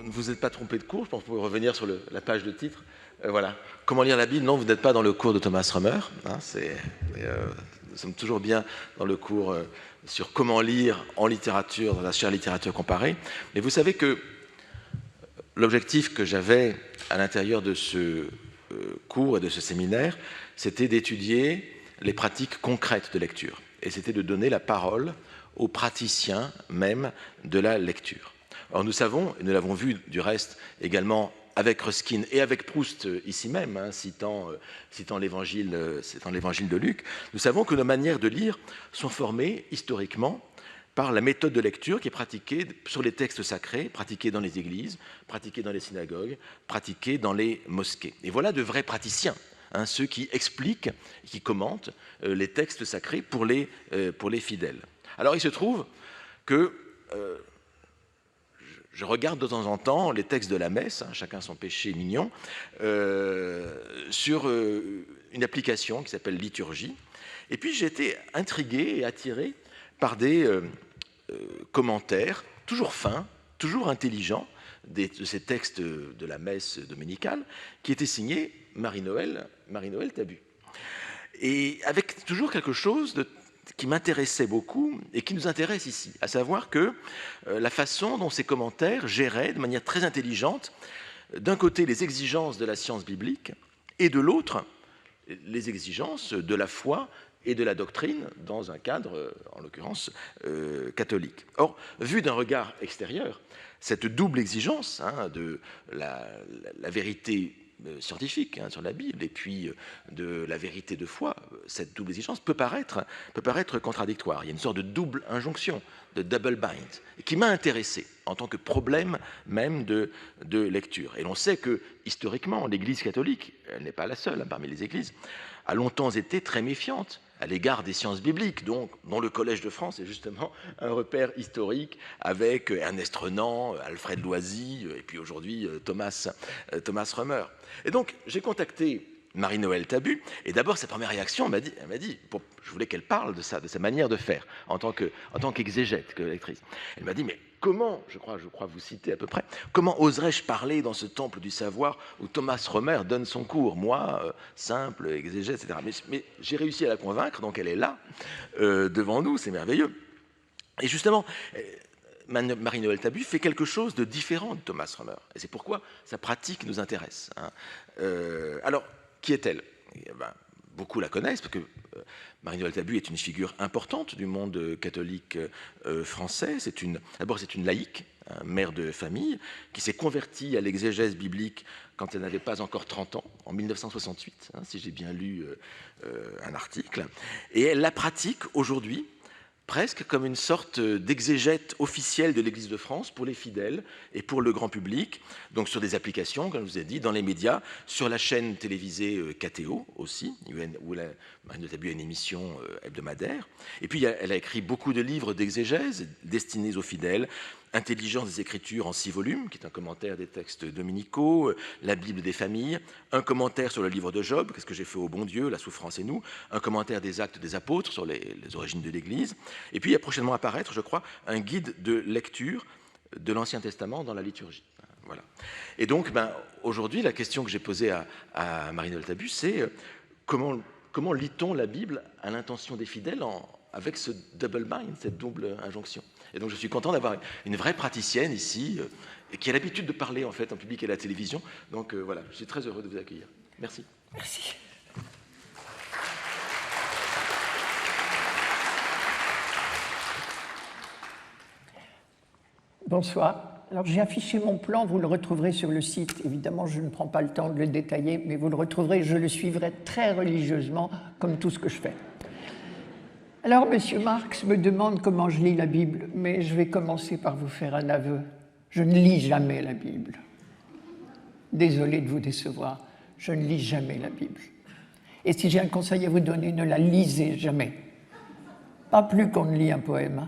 ne vous êtes pas trompé de cours, je pense que vous pouvez revenir sur la page de titre. Voilà. Comment lire la Bible? Non, vous n'êtes pas dans le cours de Thomas Römer. Hein, nous sommes toujours bien dans le cours sur comment lire en littérature, dans la chaire littérature comparée. Mais vous savez que l'objectif que j'avais à l'intérieur de ce cours et de ce séminaire, c'était d'étudier les pratiques concrètes de lecture. Et c'était de donner la parole aux praticiens même de la lecture. Alors nous savons, et nous l'avons vu du reste également avec Ruskin et avec Proust ici même, hein, citant l'évangile de Luc, nous savons que nos manières de lire sont formées historiquement par la méthode de lecture qui est pratiquée sur les textes sacrés, pratiquée dans les églises, pratiquée dans les synagogues, pratiquée dans les mosquées. Et voilà de vrais praticiens, hein, ceux qui expliquent, qui commentent les textes sacrés pour les fidèles. Alors il se trouve que je regarde de temps en temps les textes de la messe, hein, chacun son péché mignon, sur une application qui s'appelle Liturgie. Et puis j'ai été intrigué et attiré par des commentaires toujours fins, toujours intelligents de ces textes de la messe dominicale qui étaient signés Marie-Noël Tabu. Et avec toujours quelque chose qui m'intéressait beaucoup et qui nous intéresse ici, à savoir que la façon dont ces commentaires géraient de manière très intelligente, d'un côté les exigences de la science biblique et de l'autre les exigences de la foi et de la doctrine dans un cadre, en l'occurrence, catholique. Or, vu d'un regard extérieur, cette double exigence de la vérité scientifique sur la Bible et puis de la vérité de foi, cette double exigence peut paraître contradictoire. Il y a une sorte de double injonction, de double bind, qui m'a intéressé en tant que problème même de lecture. Et l'on sait que, historiquement, l'Église catholique, elle n'est pas la seule parmi les églises, a longtemps été très méfiante à l'égard des sciences bibliques, dont le Collège de France est justement un repère historique avec Ernest Renan, Alfred Loisy et puis aujourd'hui Thomas Römer. Et donc j'ai contacté Marie-Noël Tabu, et d'abord sa première réaction, elle m'a dit je voulais qu'elle parle de sa manière de faire en tant qu'exégète, que lectrice. Elle m'a dit mais comment, je crois vous citer à peu près, comment oserais-je parler dans ce temple du savoir où Thomas Römer donne son cours, moi, simple, exégète, etc. Mais j'ai réussi à la convaincre, donc elle est là, devant nous, c'est merveilleux. Et justement, Marie-Noël Tabu fait quelque chose de différent de Thomas Römer. Et c'est pourquoi sa pratique nous intéresse. Alors, qui est-elle? Beaucoup la connaissent, parce que Marie-Noël Tabu est une figure importante du monde catholique français. D'abord, c'est une laïque, mère de famille, qui s'est convertie à l'exégèse biblique quand elle n'avait pas encore 30 ans, en 1968, si j'ai bien lu un article. Et elle la pratique aujourd'hui presque comme une sorte d'exégète officielle de l'Église de France pour les fidèles et pour le grand public, donc sur des applications, comme je vous ai dit, dans les médias, sur la chaîne télévisée KTO aussi, où Marie-Noël Tabu a une émission hebdomadaire. Et puis elle a écrit beaucoup de livres d'exégèse destinés aux fidèles, Intelligence des Écritures en 6 volumes, qui est un commentaire des textes dominicaux, la Bible des familles, un commentaire sur le livre de Job, qu'est-ce que j'ai fait au bon Dieu, la souffrance et nous, un commentaire des Actes des Apôtres sur les origines de l'Église, et puis il va prochainement apparaître, je crois, un guide de lecture de l'Ancien Testament dans la liturgie. Voilà. Et donc, aujourd'hui, la question que j'ai posée à Marie-Noël Tabu, c'est comment lit-on la Bible à l'intention des fidèles avec ce double bind, cette double injonction. Et donc je suis content d'avoir une vraie praticienne ici, qui a l'habitude de parler en fait en public et à la télévision. Donc voilà, je suis très heureux de vous accueillir. Merci. Merci. Bonsoir. Alors j'ai affiché mon plan, vous le retrouverez sur le site. Évidemment, je ne prends pas le temps de le détailler, mais vous le retrouverez, je le suivrai très religieusement, comme tout ce que je fais. Alors, M. Marx me demande comment je lis la Bible, mais je vais commencer par vous faire un aveu. Je ne lis jamais la Bible. Désolé de vous décevoir, je ne lis jamais la Bible. Et si j'ai un conseil à vous donner, ne la lisez jamais. Pas plus qu'on ne lit un poème.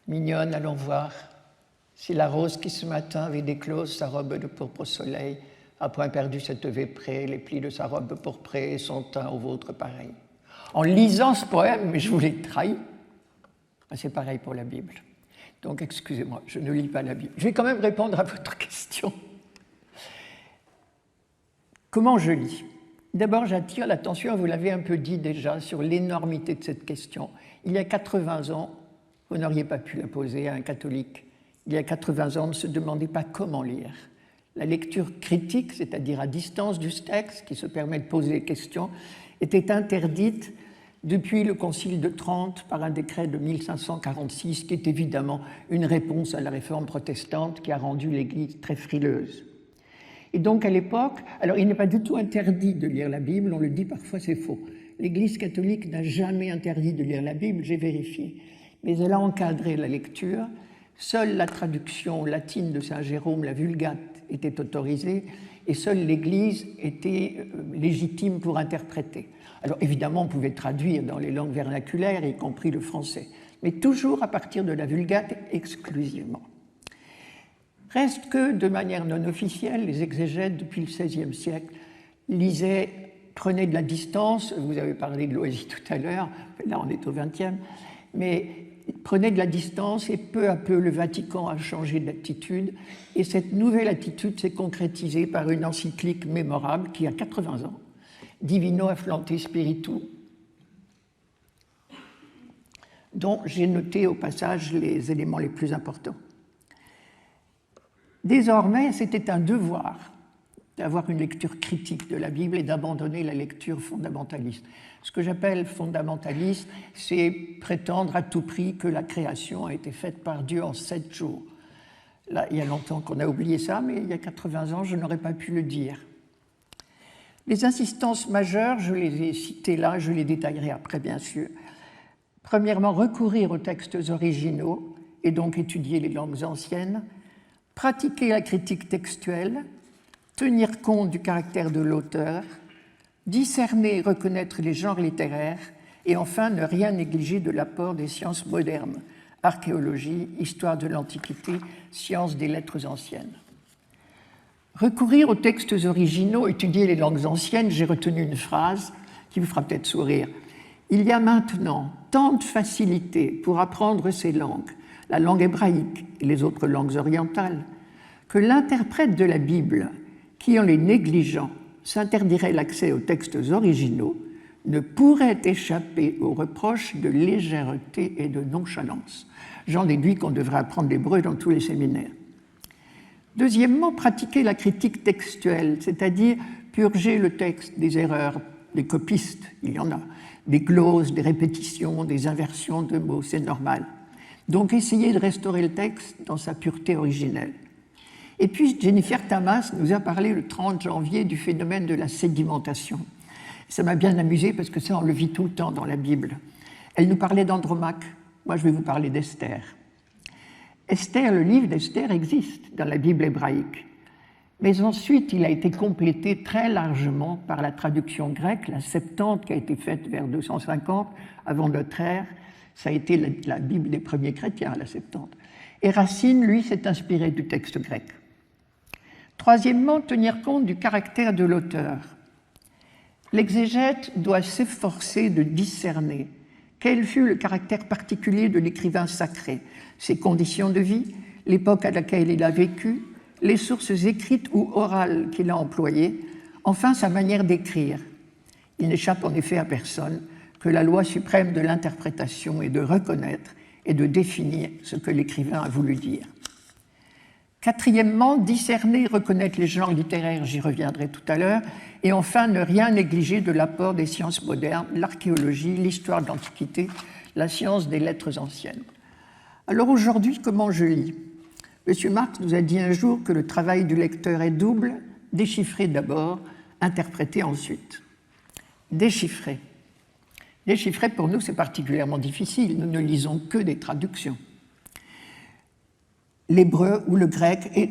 Mignonne, allons voir. Si la rose qui ce matin avait déclose sa robe de pourpre au soleil a point perdu cette véprée, les plis de sa robe pourprée et son teint au vôtre pareil. En lisant ce poème, mais je vous l'ai trahi, c'est pareil pour la Bible. Donc, excusez-moi, je ne lis pas la Bible. Je vais quand même répondre à votre question. Comment je lis? D'abord, j'attire l'attention, vous l'avez un peu dit déjà, sur l'énormité de cette question. Il y a 80 ans, vous n'auriez pas pu la poser à un catholique. Il y a 80 ans, on ne se demandait pas comment lire. La lecture critique, c'est-à-dire à distance du texte, qui se permet de poser des questions, était interdite depuis le Concile de Trente par un décret de 1546, qui est évidemment une réponse à la réforme protestante qui a rendu l'Église très frileuse. Et donc à l'époque, alors il n'est pas du tout interdit de lire la Bible, on le dit parfois, c'est faux. L'Église catholique n'a jamais interdit de lire la Bible, j'ai vérifié. Mais elle a encadré la lecture. Seule la traduction latine de Saint Jérôme, la Vulgate, était autorisée et seule l'Église était légitime pour interpréter. Alors évidemment, on pouvait traduire dans les langues vernaculaires, y compris le français, mais toujours à partir de la Vulgate exclusivement. Reste que, de manière non officielle, les exégètes, depuis le XVIe siècle, lisaient, prenaient de la distance, vous avez parlé de Loisy tout à l'heure, là on est au XXe, mais prenaient de la distance et peu à peu le Vatican a changé d'attitude et cette nouvelle attitude s'est concrétisée par une encyclique mémorable qui a 80 ans, Divino Afflante Spiritu, dont j'ai noté au passage les éléments les plus importants. Désormais, c'était un devoir d'avoir une lecture critique de la Bible et d'abandonner la lecture fondamentaliste. Ce que j'appelle fondamentaliste, c'est prétendre à tout prix que la création a été faite par Dieu en 7 jours. Là, il y a longtemps qu'on a oublié ça, mais il y a 80 ans, je n'aurais pas pu le dire. Les insistances majeures, je les ai citées là, je les détaillerai après, bien sûr. Premièrement, recourir aux textes originaux et donc étudier les langues anciennes, pratiquer la critique textuelle, tenir compte du caractère de l'auteur, discerner et reconnaître les genres littéraires et enfin ne rien négliger de l'apport des sciences modernes, archéologie, histoire de l'Antiquité, sciences des lettres anciennes. Recourir aux textes originaux, étudier les langues anciennes, j'ai retenu une phrase qui vous fera peut-être sourire. Il y a maintenant tant de facilité pour apprendre ces langues, la langue hébraïque et les autres langues orientales, que l'interprète de la Bible, qui en les négligeant s'interdirait l'accès aux textes originaux, ne pourrait échapper aux reproches de légèreté et de nonchalance. J'en déduis qu'on devrait apprendre l'hébreu dans tous les séminaires. Deuxièmement, pratiquer la critique textuelle, c'est-à-dire purger le texte des erreurs, des copistes, il y en a, des glosses, des répétitions, des inversions de mots, c'est normal. Donc essayer de restaurer le texte dans sa pureté originelle. Et puis Jennifer Tamas nous a parlé le 30 janvier du phénomène de la sédimentation. Ça m'a bien amusé parce que ça on le vit tout le temps dans la Bible. Elle nous parlait d'Andromaque, moi je vais vous parler d'Esther. Esther, le livre d'Esther existe dans la Bible hébraïque, mais ensuite il a été complété très largement par la traduction grecque, la Septante qui a été faite vers 250 avant notre ère. Ça a été la Bible des premiers chrétiens, la Septante. Et Racine, lui, s'est inspiré du texte grec. Troisièmement, tenir compte du caractère de l'auteur. L'exégète doit s'efforcer de discerner quel fut le caractère particulier de l'écrivain sacré, ses conditions de vie, l'époque à laquelle il a vécu, les sources écrites ou orales qu'il a employées, enfin sa manière d'écrire. Il n'échappe en effet à personne que la loi suprême de l'interprétation est de reconnaître et de définir ce que l'écrivain a voulu dire. Quatrièmement, discerner et reconnaître les genres littéraires, j'y reviendrai tout à l'heure, et enfin ne rien négliger de l'apport des sciences modernes, l'archéologie, l'histoire de l'Antiquité, la science des lettres anciennes. Alors aujourd'hui, comment je lis ? M. Marx nous a dit un jour que le travail du lecteur est double, déchiffrer d'abord, interpréter ensuite. Déchiffrer. Déchiffrer, pour nous, c'est particulièrement difficile. Nous ne lisons que des traductions. L'hébreu ou le grec et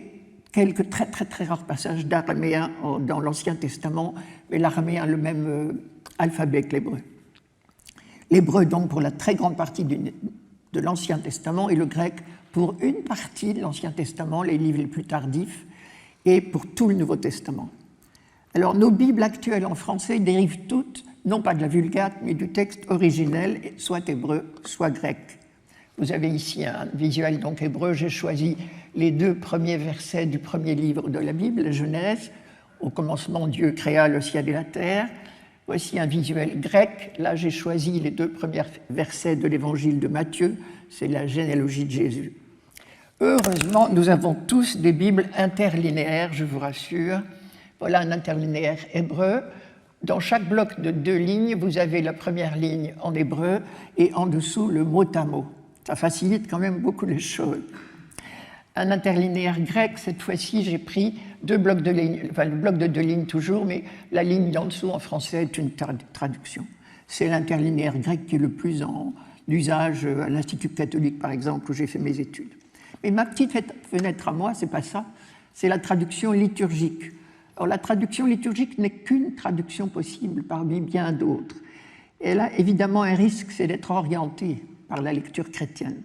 quelques très, très, très rares passages d'araméen dans l'Ancien Testament, mais l'araméen a le même alphabet que l'hébreu. L'hébreu, donc, pour la très grande partie de l'Ancien Testament et le grec pour une partie de l'Ancien Testament, les livres les plus tardifs, et pour tout le Nouveau Testament. Alors, nos Bibles actuelles en français dérivent toutes non pas de la Vulgate, mais du texte originel, soit hébreu, soit grec. Vous avez ici un visuel donc hébreu. J'ai choisi les 2 premiers versets du premier livre de la Bible, la Genèse. Au commencement, Dieu créa le ciel et la terre. Voici un visuel grec. Là, j'ai choisi les 2 premiers versets de l'évangile de Matthieu. C'est la généalogie de Jésus. Heureusement, nous avons tous des Bibles interlinéaires, je vous rassure. Voilà un interlinéaire hébreu. Dans chaque bloc de 2 lignes, vous avez la première ligne en hébreu et en dessous le mot à mot. Ça facilite quand même beaucoup les choses. Un interlinéaire grec, cette fois-ci, j'ai pris 2 blocs de lignes, enfin le bloc de 2 lignes toujours, mais la ligne d'en dessous en français est une traduction. C'est l'interlinéaire grec qui est le plus en usage à l'Institut catholique, par exemple, où j'ai fait mes études. Mais ma petite fenêtre à moi, c'est pas ça, c'est la traduction liturgique. Alors la traduction liturgique n'est qu'une traduction possible parmi bien d'autres. Elle a évidemment un risque, c'est d'être orientée par la lecture chrétienne.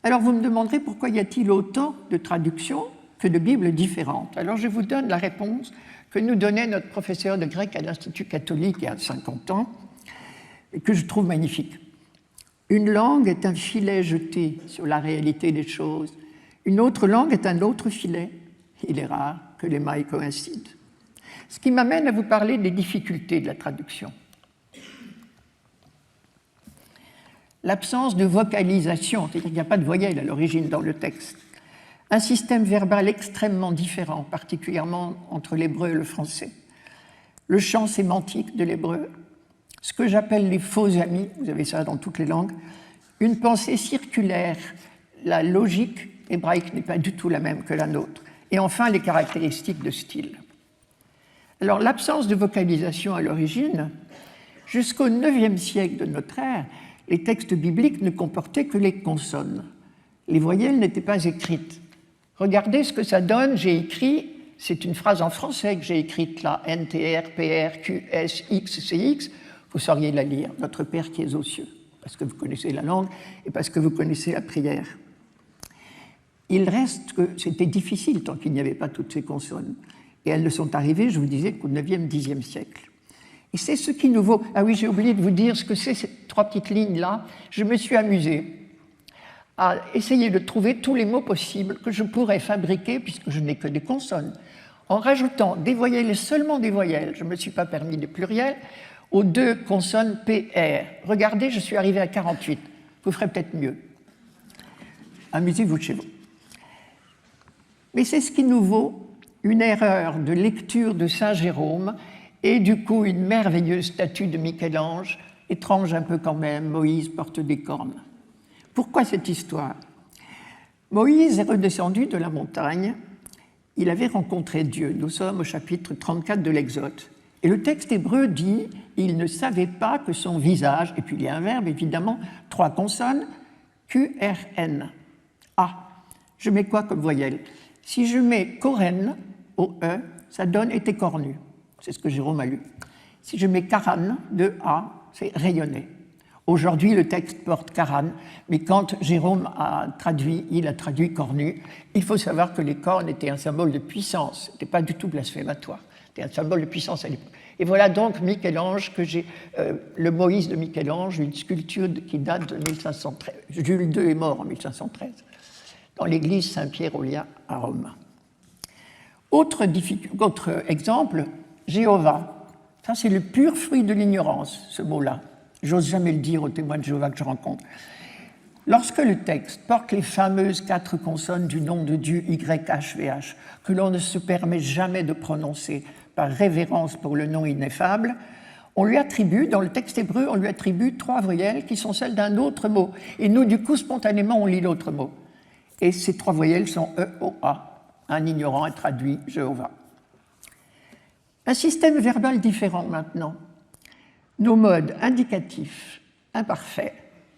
Alors vous me demanderez pourquoi y a-t-il autant de traductions que de Bibles différentes. Alors je vous donne la réponse que nous donnait notre professeur de grec à l'Institut catholique il y a 50 ans, et que je trouve magnifique. Une langue est un filet jeté sur la réalité des choses. Une autre langue est un autre filet. Il est rare que les mailles coïncident. Ce qui m'amène à vous parler des difficultés de la traduction. L'absence de vocalisation, c'est-à-dire qu'il n'y a pas de voyelle à l'origine dans le texte. Un système verbal extrêmement différent, particulièrement entre l'hébreu et le français. Le champ sémantique de l'hébreu, ce que j'appelle les faux amis, vous avez ça dans toutes les langues, une pensée circulaire, la logique hébraïque n'est pas du tout la même que la nôtre, et enfin les caractéristiques de style. Alors l'absence de vocalisation à l'origine, jusqu'au IXe siècle de notre ère, les textes bibliques ne comportaient que les consonnes. Les voyelles n'étaient pas écrites. Regardez ce que ça donne, j'ai écrit, c'est une phrase en français que j'ai écrite là, NTR, PR, QS, X, CX, vous sauriez la lire, notre Père qui es aux cieux, parce que vous connaissez la langue et parce que vous connaissez la prière. Il reste que c'était difficile tant qu'il n'y avait pas toutes ces consonnes. Et elles ne sont arrivées, je vous disais, qu'au 9e, 10e siècle. Et c'est ce qui nous vaut... Ah oui, j'ai oublié de vous dire ce que c'est ces 3 petites lignes-là. Je me suis amusée à essayer de trouver tous les mots possibles que je pourrais fabriquer, puisque je n'ai que des consonnes, en rajoutant des voyelles et seulement des voyelles, je ne me suis pas permis de pluriel, aux 2 consonnes PR. Regardez, je suis arrivé à 48. Vous ferez peut-être mieux. Amusez-vous de chez vous. Mais c'est ce qui nous vaut une erreur de lecture de Saint Jérôme et du coup une merveilleuse statue de Michel-Ange, étrange un peu quand même, Moïse porte des cornes. Pourquoi cette histoire? Moïse est redescendu de la montagne, il avait rencontré Dieu. Nous sommes au chapitre 34 de l'Exode. Et le texte hébreu dit « il ne savait pas que son visage », et puis il y a un verbe évidemment, 3 consonnes, Q-R-N, A. Je mets quoi comme voyelle? Si je mets Koren, au E, ça donne « était cornu ». C'est ce que Jérôme a lu. Si je mets Karan, de A, c'est rayonner. Aujourd'hui, le texte porte Karan, mais quand Jérôme a traduit, il a traduit cornu. Il faut savoir que les cornes étaient un symbole de puissance, ce n'était pas du tout blasphématoire. C'était un symbole de puissance à l'époque. Et voilà donc Michel-Ange, le Moïse de Michel-Ange, une sculpture qui date de 1513. Jules II est mort en 1513, dans l'église Saint-Pierre-aux-Liens à Rome. Autre exemple, Jéhovah. Ça, c'est le pur fruit de l'ignorance, ce mot-là. J'ose jamais le dire aux témoins de Jéhovah que je rencontre. Lorsque le texte porte les fameuses 4 consonnes du nom de Dieu YHVH, que l'on ne se permet jamais de prononcer par révérence pour le nom ineffable, on lui attribue, dans le texte hébreu, on lui attribue 3 voyelles qui sont celles d'un autre mot. Et nous, du coup, spontanément, on lit l'autre mot. Et ces 3 voyelles sont E-O-A. Un ignorant a traduit Jéhovah. Un système verbal différent maintenant. Nos modes indicatifs, imparfaits,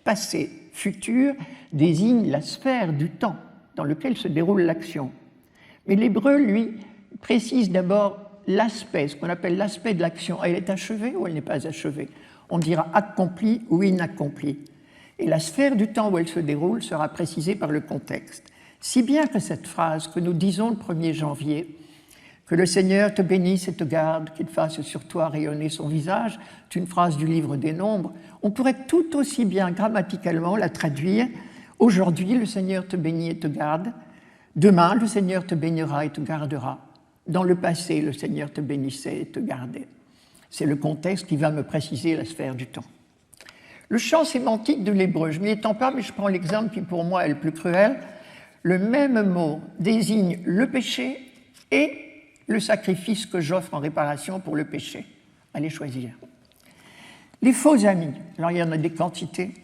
passé, futur désignent la sphère du temps dans lequel se déroule l'action. Mais l'hébreu, lui, précise d'abord l'aspect, ce qu'on appelle l'aspect de l'action. Elle est achevée ou elle n'est pas achevée? On dira accomplie ou inaccomplie. Et la sphère du temps où elle se déroule sera précisée par le contexte. Si bien que cette phrase que nous disons le 1er janvier, Que le Seigneur te bénisse et te garde, qu'il fasse sur toi rayonner son visage. C'est une phrase du livre des Nombres. On pourrait tout aussi bien grammaticalement la traduire. Aujourd'hui, le Seigneur te bénit et te garde. Demain, le Seigneur te bénira et te gardera. Dans le passé, le Seigneur te bénissait et te gardait. C'est le contexte qui va me préciser la sphère du temps. Le champ sémantique de l'hébreu, je ne m'y étends pas, mais je prends l'exemple qui pour moi est le plus cruel. Le même mot désigne le péché et le sacrifice que j'offre en réparation pour le péché. Allez choisir. Les faux amis, alors il y en a des quantités.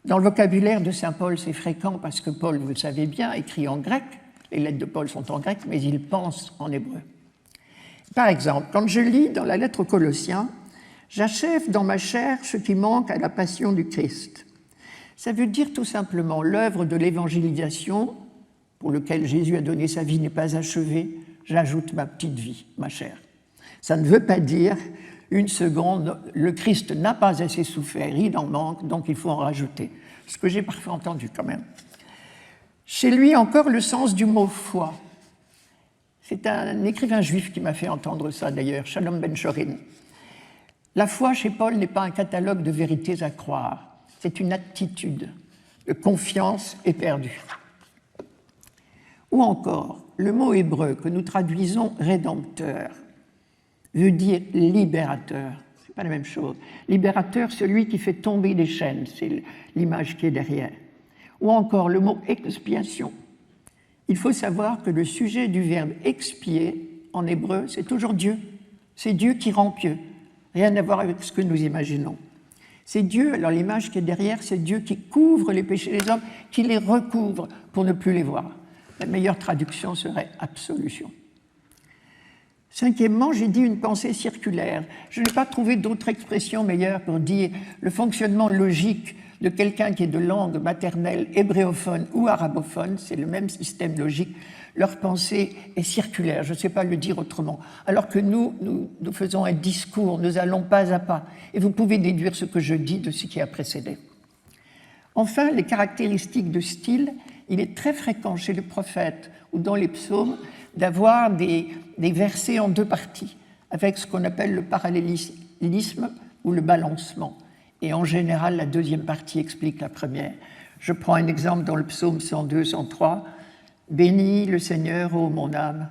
Dans le vocabulaire de saint Paul, c'est fréquent parce que Paul, vous le savez bien, écrit en grec. Les lettres de Paul sont en grec, mais il pense en hébreu. Par exemple, quand je lis dans la lettre aux Colossiens, « J'achève dans ma chair ce qui manque à la passion du Christ ». Ça veut dire tout simplement l'œuvre de l'évangélisation pour laquelle Jésus a donné sa vie n'est pas achevée, j'ajoute ma petite vie, ma chair. Ça ne veut pas dire une seconde, le Christ n'a pas assez souffert, il en manque, donc il faut en rajouter. Ce que j'ai parfois entendu quand même. Chez lui, encore le sens du mot foi. C'est un écrivain juif qui m'a fait entendre ça d'ailleurs, Shalom Ben-Chorin. La foi chez Paul n'est pas un catalogue de vérités à croire, c'est une attitude de confiance éperdue. Ou encore, le mot hébreu que nous traduisons rédempteur veut dire libérateur. C'est pas la même chose. Libérateur, celui qui fait tomber les chaînes, c'est l'image qui est derrière. Ou encore le mot expiation. Il faut savoir que le sujet du verbe expier en hébreu, c'est toujours Dieu. C'est Dieu qui rend pieux. Rien à voir avec ce que nous imaginons. C'est Dieu, alors l'image qui est derrière, c'est Dieu qui couvre les péchés des hommes, qui les recouvre pour ne plus les voir. La meilleure traduction serait absolution. Cinquièmement, j'ai dit une pensée circulaire. Je n'ai pas trouvé d'autre expression meilleure pour dire le fonctionnement logique de quelqu'un qui est de langue maternelle hébréophone ou arabophone, c'est le même système logique, leur pensée est circulaire, je ne sais pas le dire autrement. Alors que nous faisons un discours, nous allons pas à pas, et vous pouvez déduire ce que je dis de ce qui a précédé. Enfin, les caractéristiques de style, il est très fréquent chez les prophètes ou dans les psaumes d'avoir des versets en deux parties, avec ce qu'on appelle le parallélisme ou le balancement. Et en général, la deuxième partie explique la première. Je prends un exemple dans le psaume 102, 103. « Bénis le Seigneur, ô mon âme,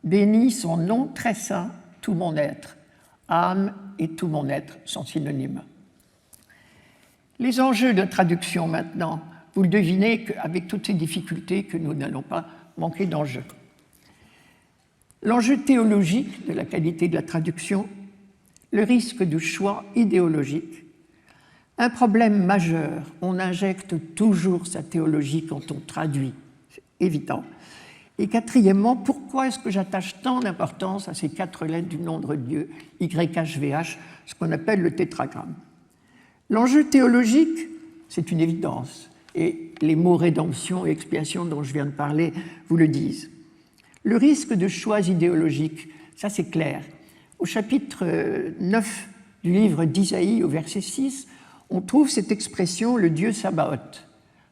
bénis son nom très saint, tout mon être. Âme et tout mon être sont synonymes. » Les enjeux de traduction maintenant, vous le devinez qu'avec toutes ces difficultés que nous n'allons pas manquer d'enjeux. L'enjeu théologique de la qualité de la traduction, le risque de choix idéologique, un problème majeur, on injecte toujours sa théologie quand on traduit, c'est évident. Et quatrièmement, pourquoi est-ce que j'attache tant d'importance à ces 4 lettres du nom de Dieu, YHVH, ce qu'on appelle le tétragramme? L'enjeu théologique, c'est une évidence, et les mots rédemption et expiation dont je viens de parler vous le disent. Le risque de choix idéologiques, ça c'est clair. Au chapitre 9 du livre d'Isaïe, au verset 6, on trouve cette expression, le Dieu Sabaoth,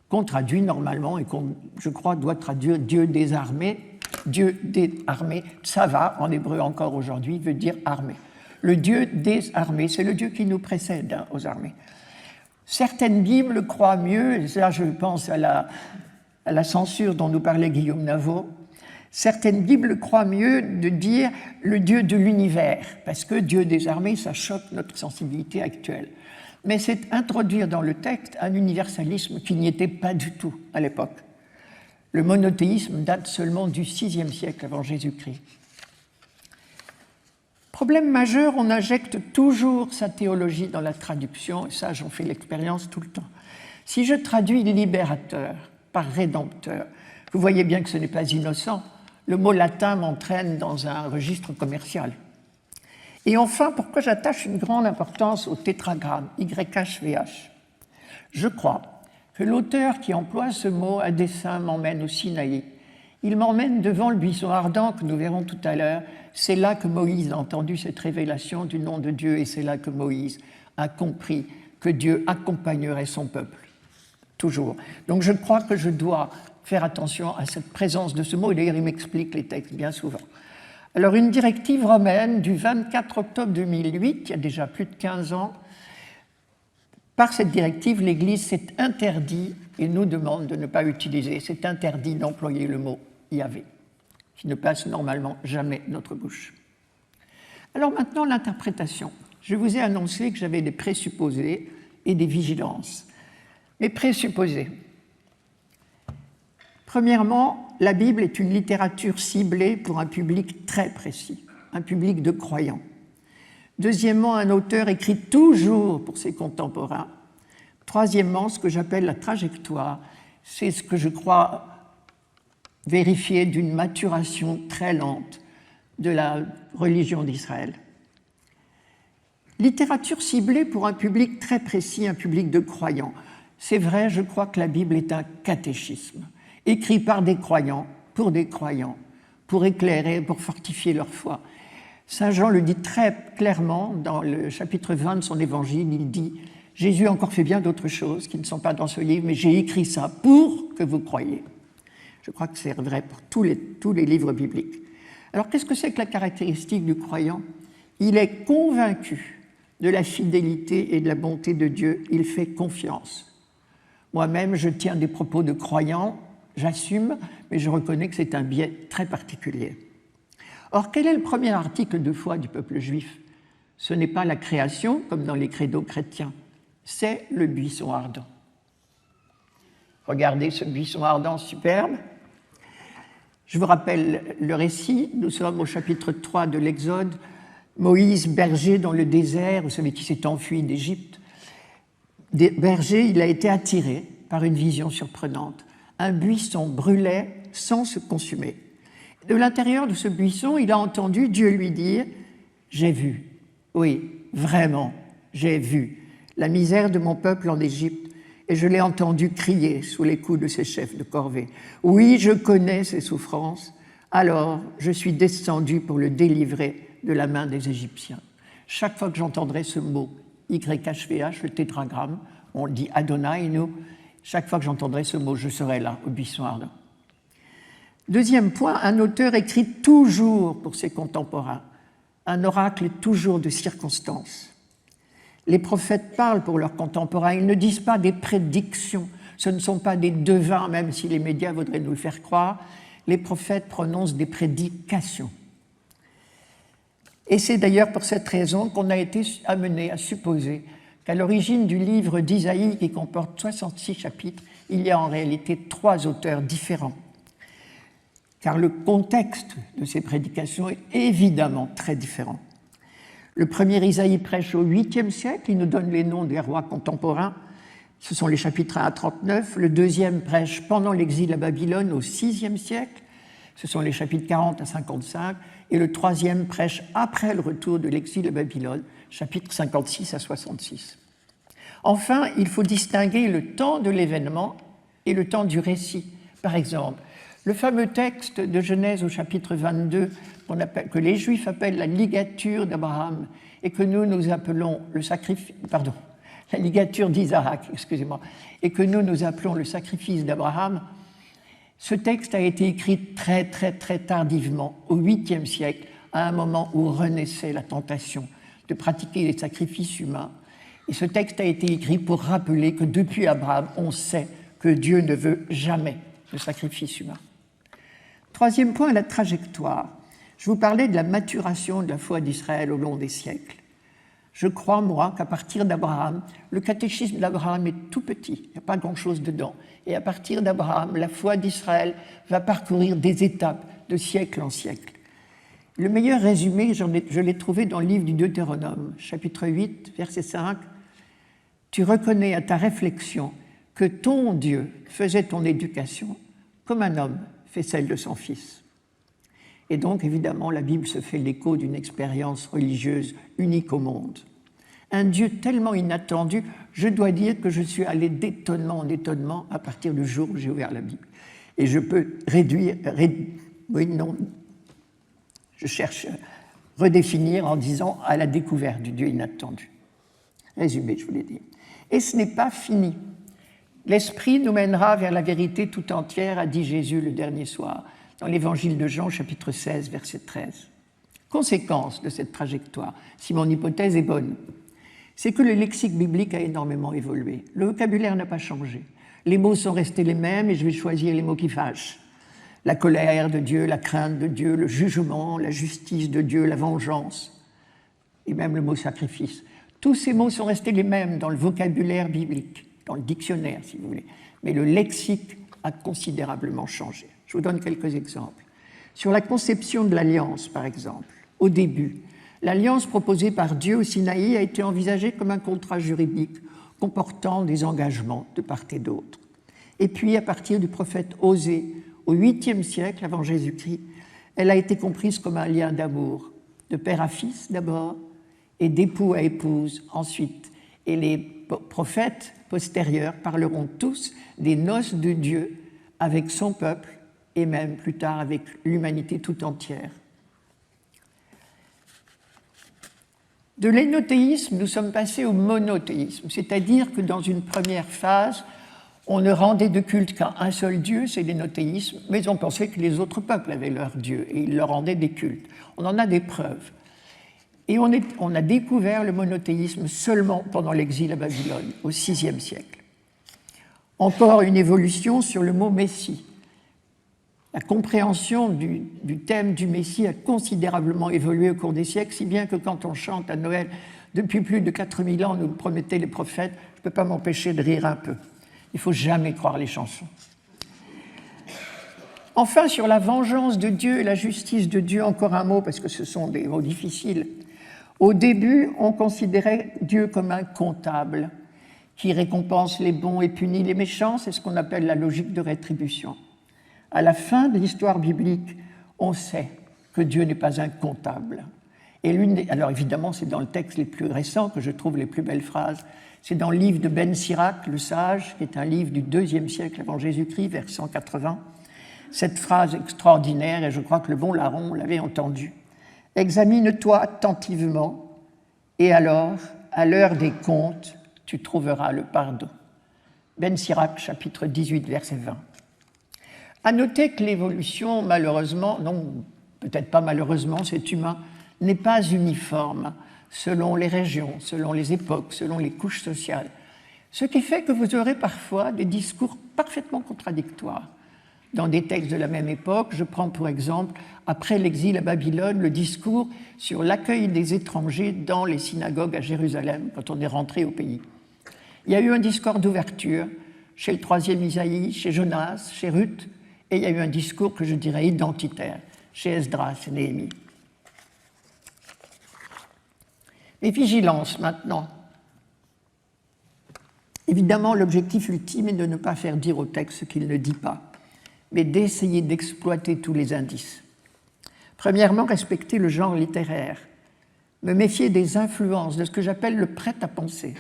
qu'on traduit normalement et qu'on, je crois, doit traduire Dieu des armées. Dieu des armées, ça va, en hébreu encore aujourd'hui, veut dire armée. Le Dieu des armées, c'est le Dieu qui nous précède aux armées. Certaines Bibles croient mieux, et là je pense à la censure dont nous parlait Guillaume Navot, certaines Bibles croient mieux de dire le Dieu de l'univers, parce que Dieu des armées, ça choque notre sensibilité actuelle. Mais c'est introduire dans le texte un universalisme qui n'y était pas du tout à l'époque. Le monothéisme date seulement du VIe siècle avant Jésus-Christ. Problème majeur, on injecte toujours sa théologie dans la traduction, et ça j'en fais l'expérience tout le temps. Si je traduis libérateur par rédempteur, vous voyez bien que ce n'est pas innocent, le mot latin m'entraîne dans un registre commercial. Et enfin, pourquoi j'attache une grande importance au tétragramme, YHVH? Je crois que l'auteur qui emploie ce mot à dessein m'emmène au Sinaï. Il m'emmène devant le buisson ardent que nous verrons tout à l'heure. C'est là que Moïse a entendu cette révélation du nom de Dieu et c'est là que Moïse a compris que Dieu accompagnerait son peuple. Toujours. Donc je crois que je dois faire attention à cette présence de ce mot. Et d'ailleurs, il m'explique les textes bien souvent. Alors, une directive romaine du 24 octobre 2008, il y a déjà plus de 15 ans, par cette directive, l'Église s'est interdit et nous demande de ne pas utiliser, c'est interdit d'employer le mot Yahvé, qui ne passe normalement jamais de notre bouche. Alors maintenant, l'interprétation. Je vous ai annoncé que j'avais des présupposés et des vigilances. Mes présupposés. Premièrement, la Bible est une littérature ciblée pour un public très précis, un public de croyants. Deuxièmement, un auteur écrit toujours pour ses contemporains. Troisièmement, ce que j'appelle la trajectoire, c'est ce que je crois vérifier d'une maturation très lente de la religion d'Israël. Littérature ciblée pour un public très précis, un public de croyants. C'est vrai, je crois que la Bible est un catéchisme, écrit par des croyants, pour éclairer, pour fortifier leur foi. Saint Jean le dit très clairement dans le chapitre 20 de son évangile, il dit « Jésus a encore fait bien d'autres choses qui ne sont pas dans ce livre, mais j'ai écrit ça pour que vous croyiez. » Je crois que c'est vrai pour tous les livres bibliques. Alors qu'est-ce que c'est que la caractéristique du croyant? Il est convaincu de la fidélité et de la bonté de Dieu, il fait confiance. Moi-même, je tiens des propos de croyants, j'assume, mais je reconnais que c'est un biais très particulier. Or, quel est le premier article de foi du peuple juif? Ce n'est pas la création, comme dans les credos chrétiens, c'est le buisson ardent. Regardez ce buisson ardent superbe. Je vous rappelle le récit, nous sommes au chapitre 3 de l'Exode, Moïse, berger dans le désert, vous savez qui s'est enfui d'Égypte. Berger, il a été attiré par une vision surprenante. Un buisson brûlait sans se consumer. De l'intérieur de ce buisson, il a entendu Dieu lui dire « J'ai vu, oui, vraiment, j'ai vu la misère de mon peuple en Égypte et je l'ai entendu crier sous les coups de ses chefs de corvée. Oui, je connais ses souffrances, alors je suis descendu pour le délivrer de la main des Égyptiens. » Chaque fois que j'entendrai ce mot, YHVH, le tétragramme, on dit Adonai, nous, chaque fois que j'entendrai ce mot, je serai là, au buisson ardent. Deuxième point, un auteur écrit toujours pour ses contemporains. Un oracle est toujours de circonstance. Les prophètes parlent pour leurs contemporains, ils ne disent pas des prédictions, ce ne sont pas des devins, même si les médias voudraient nous le faire croire. Les prophètes prononcent des prédications. Et c'est d'ailleurs pour cette raison qu'on a été amené à supposer qu'à l'origine du livre d'Isaïe, qui comporte 66 chapitres, il y a en réalité 3 auteurs différents. Car le contexte de ces prédications est évidemment très différent. Le premier Isaïe prêche au 8e siècle, il nous donne les noms des rois contemporains, ce sont les chapitres 1 à 39. Le deuxième prêche pendant l'exil à Babylone au 6e siècle, ce sont les chapitres 40 à 55, et le troisième prêche après le retour de l'exil à Babylone, chapitres 56 à 66. Enfin, il faut distinguer le temps de l'événement et le temps du récit. Par exemple, le fameux texte de Genèse au chapitre 22, que les Juifs appellent la ligature d'Abraham, et que nous appelons le sacrifice, la ligature d'Isaac, excusez-moi, et que nous appelons le sacrifice d'Abraham. Ce texte a été écrit très tardivement, au 8e siècle, à un moment où renaissait la tentation de pratiquer les sacrifices humains. Et ce texte a été écrit pour rappeler que depuis Abraham, on sait que Dieu ne veut jamais de sacrifice humain. Troisième point, la trajectoire. Je vous parlais de la maturation de la foi d'Israël au long des siècles. Je crois, moi, qu'à partir d'Abraham, le catéchisme d'Abraham est tout petit, il n'y a pas grand-chose dedans. Et à partir d'Abraham, la foi d'Israël va parcourir des étapes de siècle en siècle. Le meilleur résumé, je l'ai trouvé dans le livre du Deutéronome, chapitre 8, verset 5. « Tu reconnais à ta réflexion que ton Dieu faisait ton éducation comme un homme fait celle de son fils. » Et donc, évidemment, la Bible se fait l'écho d'une expérience religieuse unique au monde. Un Dieu tellement inattendu, je dois dire que je suis allé d'étonnement en étonnement à partir du jour où j'ai ouvert la Bible. Et je peux redéfinir en disant à la découverte du Dieu inattendu. Résumé, je vous l'ai dit. Et ce n'est pas fini. L'Esprit nous mènera vers la vérité tout entière, a dit Jésus le dernier soir, dans l'évangile de Jean, chapitre 16, verset 13. Conséquence de cette trajectoire, si mon hypothèse est bonne, c'est que le lexique biblique a énormément évolué. Le vocabulaire n'a pas changé. Les mots sont restés les mêmes et je vais choisir les mots qui fâchent. La colère de Dieu, la crainte de Dieu, le jugement, la justice de Dieu, la vengeance, et même le mot sacrifice. Tous ces mots sont restés les mêmes dans le vocabulaire biblique, dans le dictionnaire si vous voulez, mais le lexique a considérablement changé. Je vous donne quelques exemples. Sur la conception de l'alliance, par exemple, au début, l'alliance proposée par Dieu au Sinaï a été envisagée comme un contrat juridique comportant des engagements de part et d'autre. Et puis, à partir du prophète Osée, au 8e siècle avant Jésus-Christ, elle a été comprise comme un lien d'amour, de père à fils d'abord, et d'époux à épouse ensuite. Et les prophètes postérieurs parleront tous des noces de Dieu avec son peuple et même plus tard avec l'humanité tout entière. De l'énothéisme, nous sommes passés au monothéisme, c'est-à-dire que dans une première phase, on ne rendait de culte qu'à un seul Dieu, c'est l'énothéisme, mais on pensait que les autres peuples avaient leur Dieu et ils leur rendaient des cultes. On en a des preuves. Et on a découvert le monothéisme seulement pendant l'exil à Babylone, au VIe siècle. Encore une évolution sur le mot Messie. La compréhension du thème du Messie a considérablement évolué au cours des siècles, si bien que quand on chante à Noël, depuis plus de 4000 ans, nous le promettaient les prophètes, je ne peux pas m'empêcher de rire un peu. Il ne faut jamais croire les chansons. Enfin, sur la vengeance de Dieu et la justice de Dieu, encore un mot, parce que ce sont des mots difficiles. Au début, on considérait Dieu comme un comptable qui récompense les bons et punit les méchants, c'est ce qu'on appelle la logique de rétribution. À la fin de l'histoire biblique, on sait que Dieu n'est pas un comptable. Et alors évidemment, c'est dans le texte les plus récents que je trouve les plus belles phrases. C'est dans le livre de Ben Sirac, le sage, qui est un livre du IIe siècle avant Jésus-Christ, vers 180. Cette phrase extraordinaire, et je crois que le bon larron l'avait entendue. « Examine-toi attentivement, et alors, à l'heure des comptes, tu trouveras le pardon. » Ben Sirac, chapitre 18, verset 20. À noter que l'évolution, malheureusement, non, peut-être pas malheureusement, c'est humain, n'est pas uniforme selon les régions, selon les époques, selon les couches sociales. Ce qui fait que vous aurez parfois des discours parfaitement contradictoires. Dans des textes de la même époque, je prends pour exemple, après l'exil à Babylone, le discours sur l'accueil des étrangers dans les synagogues à Jérusalem, quand on est rentré au pays. Il y a eu un discours d'ouverture chez le 3e Isaïe, chez Jonas, chez Ruth, et il y a eu un discours que je dirais identitaire chez Esdras et Néhémie. Mais vigilance maintenant. Évidemment, l'objectif ultime est de ne pas faire dire au texte ce qu'il ne dit pas, mais d'essayer d'exploiter tous les indices. Premièrement, respecter le genre littéraire, me méfier des influences, de ce que j'appelle le prêt-à-penser,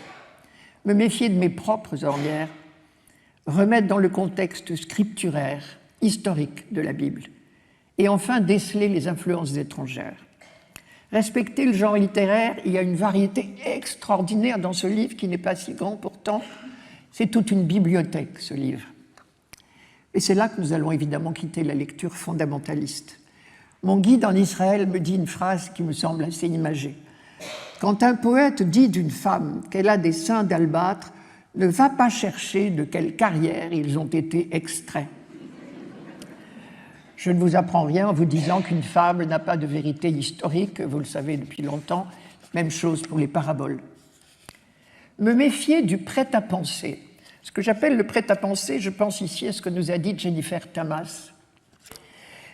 me méfier de mes propres ornières, remettre dans le contexte scripturaire, historique de la Bible, et enfin déceler les influences étrangères. Respecter le genre littéraire, il y a une variété extraordinaire dans ce livre qui n'est pas si grand pourtant, c'est toute une bibliothèque ce livre. Et c'est là que nous allons évidemment quitter la lecture fondamentaliste. Mon guide en Israël me dit une phrase qui me semble assez imagée. Quand un poète dit d'une femme qu'elle a des seins d'albâtre, ne va pas chercher de quelle carrière ils ont été extraits. Je ne vous apprends rien en vous disant qu'une fable n'a pas de vérité historique, vous le savez depuis longtemps, même chose pour les paraboles. Me méfier du prêt-à-penser. Ce que j'appelle le prêt-à-penser, je pense ici à ce que nous a dit Jennifer Tamas.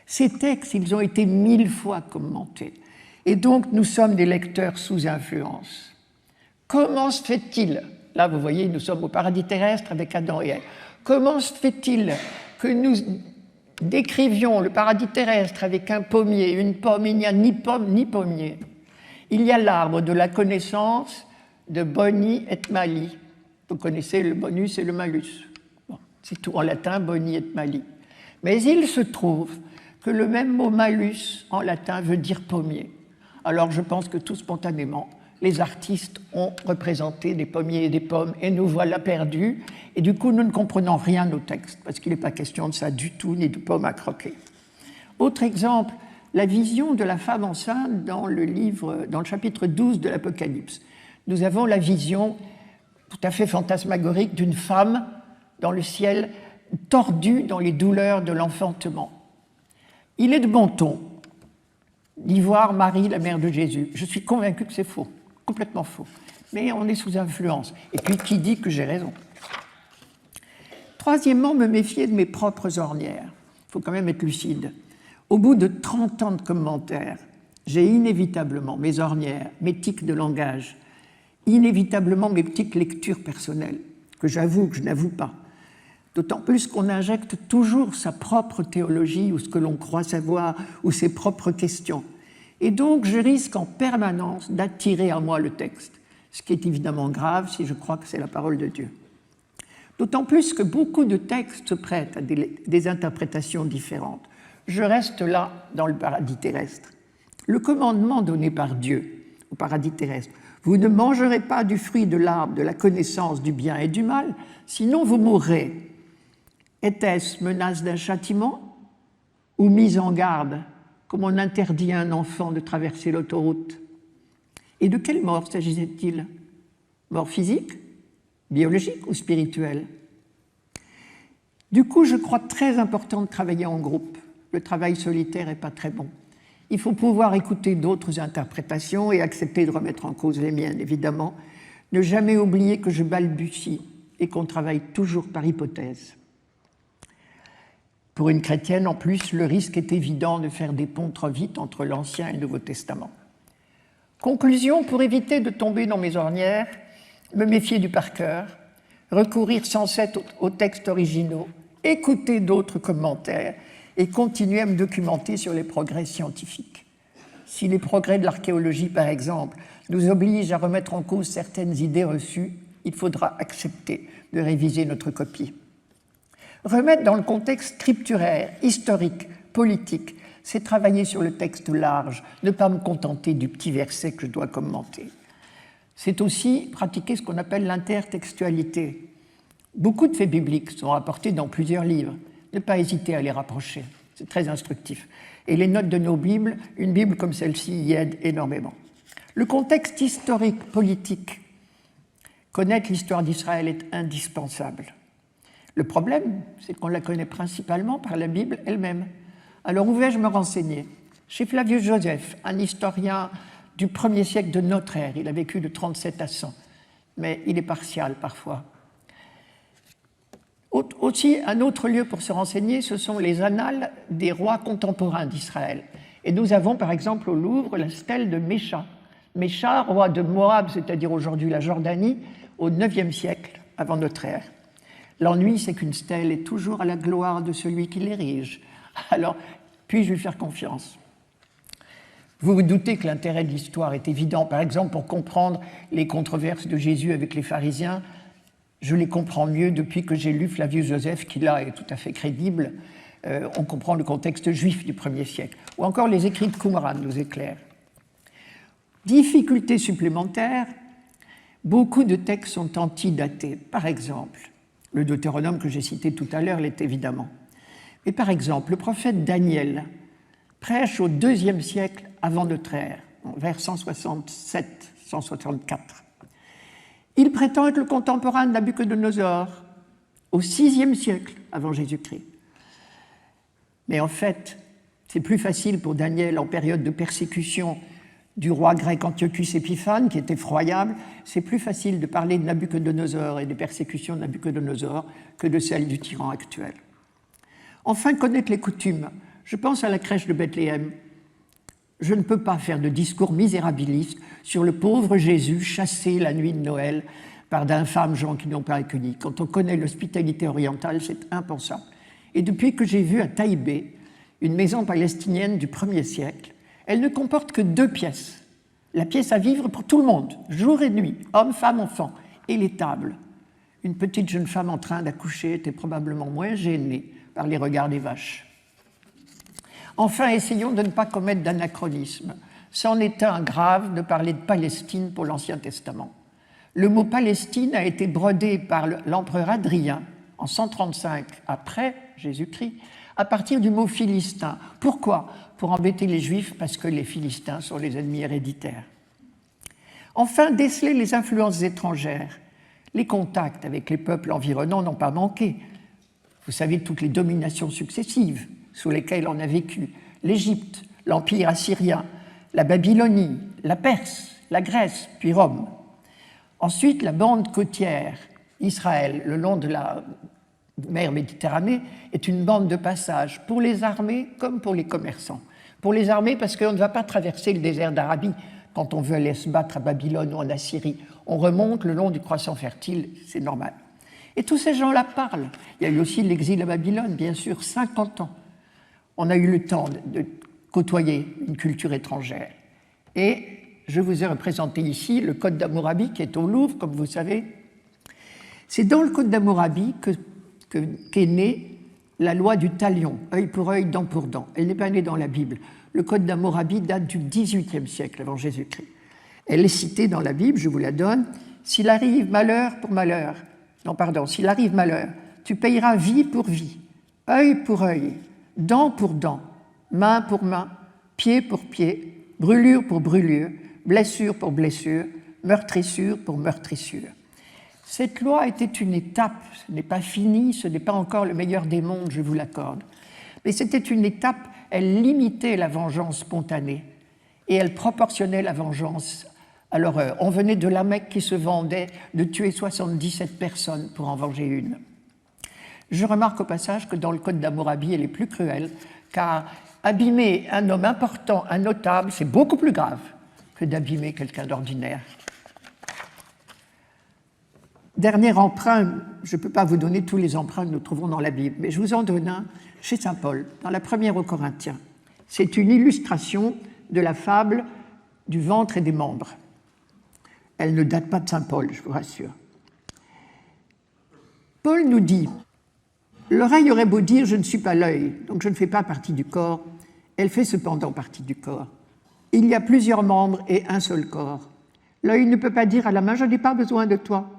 Ces textes, ils ont été 1000 fois commentés, et donc nous sommes des lecteurs sous influence. Comment se fait-il, là vous voyez, nous sommes au paradis terrestre avec Adam et Ève, comment se fait-il que nous décrivions le paradis terrestre avec un pommier, une pomme, il n'y a ni pomme ni pommier. Il y a l'arbre de la connaissance de boni et mali. Vous connaissez le bonus et le malus. Bon, c'est tout en latin, boni et mali. Mais il se trouve que le même mot malus en latin veut dire pommier. Alors je pense que tout spontanément, les artistes ont représenté des pommiers et des pommes et nous voilà perdus. Et du coup, nous ne comprenons rien au texte parce qu'il n'est pas question de ça du tout, ni de pommes à croquer. Autre exemple, la vision de la femme enceinte dans le chapitre 12 de l'Apocalypse. Nous avons la vision tout à fait fantasmagorique d'une femme dans le ciel, tordue dans les douleurs de l'enfantement. Il est de bon ton d'y voir Marie, la mère de Jésus. Je suis convaincue que c'est faux, complètement faux. Mais on est sous influence. Et puis, qui dit que j'ai raison? Troisièmement, me méfier de mes propres ornières. Il faut quand même être lucide. Au bout de 30 ans de commentaires, j'ai inévitablement mes ornières, mes tics de langage, inévitablement mes petites lectures personnelles, que j'avoue, que je n'avoue pas. D'autant plus qu'on injecte toujours sa propre théologie ou ce que l'on croit savoir ou ses propres questions. Et donc, je risque en permanence d'attirer à moi le texte, ce qui est évidemment grave si je crois que c'est la parole de Dieu. D'autant plus que beaucoup de textes se prêtent à des interprétations différentes. Je reste là dans le paradis terrestre. Le commandement donné par Dieu au paradis terrestre, vous ne mangerez pas du fruit de l'arbre de la connaissance du bien et du mal, sinon vous mourrez. Était-ce menace d'un châtiment ou mise en garde, comme on interdit à un enfant de traverser l'autoroute? Et de quelle mort s'agissait-il? Mort physique, biologique ou spirituelle? Du coup, je crois très important de travailler en groupe. Le travail solitaire n'est pas très bon. Il faut pouvoir écouter d'autres interprétations et accepter de remettre en cause les miennes, évidemment. Ne jamais oublier que je balbutie et qu'on travaille toujours par hypothèse. Pour une chrétienne, en plus, le risque est évident de faire des ponts trop vite entre l'Ancien et le Nouveau Testament. Conclusion, pour éviter de tomber dans mes ornières, me méfier du par cœur, recourir sans cesse aux textes originaux, écouter d'autres commentaires et continuer à me documenter sur les progrès scientifiques. Si les progrès de l'archéologie, par exemple, nous obligent à remettre en cause certaines idées reçues, il faudra accepter de réviser notre copie. Remettre dans le contexte scripturaire, historique, politique, c'est travailler sur le texte large, ne pas me contenter du petit verset que je dois commenter. C'est aussi pratiquer ce qu'on appelle l'intertextualité. Beaucoup de faits bibliques sont rapportés dans plusieurs livres. Ne pas hésiter à les rapprocher, c'est très instructif. Et les notes de nos Bibles, une Bible comme celle-ci y aide énormément. Le contexte historique, politique, connaître l'histoire d'Israël est indispensable. Le problème, c'est qu'on la connaît principalement par la Bible elle-même. Alors où vais-je me renseigner? Chez Flavius Joseph, un historien du 1er siècle de notre ère. Il a vécu de 37 à 100, mais il est partial parfois. Aussi, un autre lieu pour se renseigner, ce sont les annales des rois contemporains d'Israël. Et nous avons par exemple au Louvre la stèle de Mécha. Mécha, roi de Moab, c'est-à-dire aujourd'hui la Jordanie, au 9e siècle avant notre ère. L'ennui, c'est qu'une stèle est toujours à la gloire de celui qui l'érige. Alors, puis-je lui faire confiance? Vous vous doutez que l'intérêt de l'histoire est évident. Par exemple, pour comprendre les controverses de Jésus avec les pharisiens, je les comprends mieux depuis que j'ai lu Flavius Joseph, qui là est tout à fait crédible. On comprend le contexte juif du 1er siècle. Ou encore les écrits de Qumran nous éclairent. Difficulté supplémentaire, beaucoup de textes sont antidatés. Par exemple, le Deutéronome que j'ai cité tout à l'heure l'est évidemment. Mais par exemple, le prophète Daniel prêche au 2e siècle avant notre ère, vers 167-164. Il prétend être le contemporain de Nabuchodonosor, au 6e siècle avant Jésus-Christ. Mais en fait, c'est plus facile pour Daniel en période de persécution du roi grec Antiochus Épiphane, qui est effroyable, c'est plus facile de parler de Nabuchodonosor et des persécutions de Nabuchodonosor que de celles du tyran actuel. Enfin, connaître les coutumes. Je pense à la crèche de Bethléem. Je ne peux pas faire de discours misérabiliste sur le pauvre Jésus chassé la nuit de Noël par d'infâmes gens qui n'ont pas accueilli. Quand on connaît l'hospitalité orientale, c'est impensable. Et depuis que j'ai vu à Taïbé une maison palestinienne du 1er siècle, elle ne comporte que 2 pièces. La pièce à vivre pour tout le monde, jour et nuit, hommes, femmes, enfants, et les tables. Une petite jeune femme en train d'accoucher était probablement moins gênée par les regards des vaches. Enfin, essayons de ne pas commettre d'anachronisme. C'en est un grave de parler de Palestine pour l'Ancien Testament. Le mot Palestine a été brodé par l'empereur Adrien en 135 après Jésus-Christ, à partir du mot philistin. Pourquoi? Pour embêter les Juifs, parce que les Philistins sont les ennemis héréditaires. Enfin, déceler les influences étrangères. Les contacts avec les peuples environnants n'ont pas manqué. Vous savez toutes les dominations successives sous lesquelles on a vécu. L'Égypte, l'Empire assyrien, la Babylonie, la Perse, la Grèce, puis Rome. Ensuite, la bande côtière, Israël, le long de la mer Méditerranée, est une bande de passage pour les armées comme pour les commerçants. Pour les armées, parce qu'on ne va pas traverser le désert d'Arabie quand on veut aller se battre à Babylone ou en Assyrie. On remonte le long du croissant fertile, c'est normal. Et tous ces gens-là parlent. Il y a eu aussi l'exil à Babylone, bien sûr, 50 ans. On a eu le temps de côtoyer une culture étrangère. Et je vous ai représenté ici le Code d'Hammurabi qui est au Louvre, comme vous savez. C'est dans le Code d'Hammurabi qu'est née la loi du talion, œil pour œil, dent pour dent. Elle n'est pas née dans la Bible. Le Code d'Hammurabi date du XVIIIe siècle avant Jésus-Christ. Elle est citée dans la Bible, je vous la donne. S'il arrive malheur pour malheur, s'il arrive malheur, tu payeras vie pour vie, œil pour œil, dent pour dent, main pour main, pied pour pied, brûlure pour brûlure, blessure pour blessure, meurtrissure pour meurtrissure. Cette loi était une étape, ce n'est pas fini, ce n'est pas encore le meilleur des mondes, je vous l'accorde. Mais c'était une étape, elle limitait la vengeance spontanée et elle proportionnait la vengeance à l'horreur. On venait de la Mecque qui se vendait de tuer 77 personnes pour en venger une. Je remarque au passage que dans le Code d'Hammurabi, elle est plus cruelle, car abîmer un homme important, un notable, c'est beaucoup plus grave que d'abîmer quelqu'un d'ordinaire. Dernier emprunt, je ne peux pas vous donner tous les emprunts que nous trouvons dans la Bible, mais je vous en donne un chez saint Paul, dans la première aux Corinthiens. C'est une illustration de la fable du ventre et des membres. Elle ne date pas de saint Paul, je vous rassure. Paul nous dit « L'oreille aurait beau dire « Je ne suis pas l'œil, donc je ne fais pas partie du corps », elle fait cependant partie du corps. Il y a plusieurs membres et un seul corps. L'œil ne peut pas dire à la main « Je n'ai pas besoin de toi ».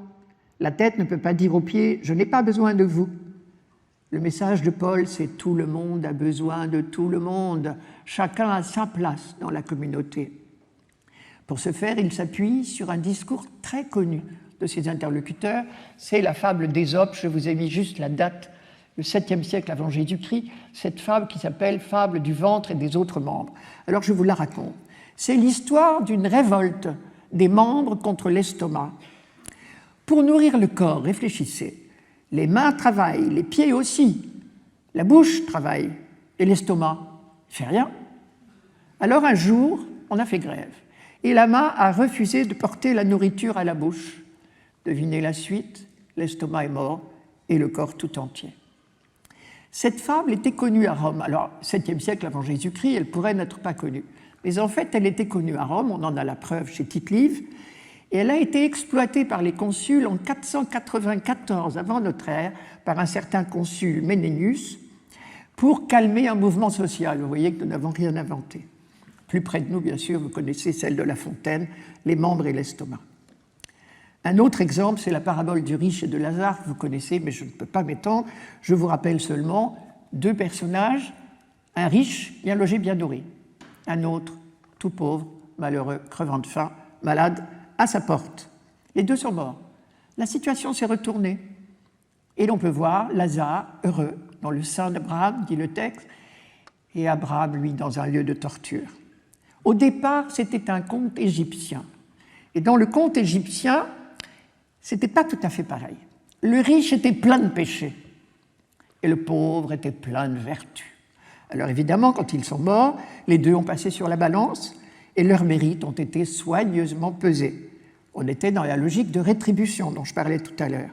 La tête ne peut pas dire aux pieds « Je n'ai pas besoin de vous ». Le message de Paul, c'est « Tout le monde a besoin de tout le monde. Chacun a sa place dans la communauté ». Pour ce faire, il s'appuie sur un discours très connu de ses interlocuteurs. C'est la fable d'Ésope, je vous ai mis juste la date, le 7e siècle avant Jésus-Christ, cette fable qui s'appelle « Fable du ventre et des autres membres ». Alors je vous la raconte. C'est l'histoire d'une révolte des membres contre l'estomac. Pour nourrir le corps, réfléchissez, les mains travaillent, les pieds aussi, la bouche travaille, et l'estomac ne fait rien. Alors un jour, on a fait grève, et la main a refusé de porter la nourriture à la bouche. Devinez la suite, l'estomac est mort, et le corps tout entier. Cette fable était connue à Rome. Alors, 7e siècle avant Jésus-Christ, elle pourrait n'être pas connue. Mais en fait, elle était connue à Rome, on en a la preuve chez Tite-Live, et elle a été exploitée par les consuls en 494 avant notre ère, par un certain consul Ménénius, pour calmer un mouvement social. Vous voyez que nous n'avons rien inventé. Plus près de nous, bien sûr, vous connaissez celle de La Fontaine, les membres et l'estomac. Un autre exemple, c'est la parabole du riche et de Lazare, que vous connaissez, mais je ne peux pas m'étendre. Je vous rappelle seulement deux personnages, un riche, bien logé, bien nourri, un autre, tout pauvre, malheureux, crevant de faim, malade, à sa porte. Les deux sont morts. La situation s'est retournée. Et l'on peut voir Lazare, heureux, dans le sein d'Abraham, dit le texte, et Abraham, lui, dans un lieu de torture. Au départ, c'était un conte égyptien. Et dans le conte égyptien, c'était pas tout à fait pareil. Le riche était plein de péchés et le pauvre était plein de vertus. Alors évidemment, quand ils sont morts, les deux ont passé sur la balance et leurs mérites ont été soigneusement pesés. On était dans la logique de rétribution dont je parlais tout à l'heure.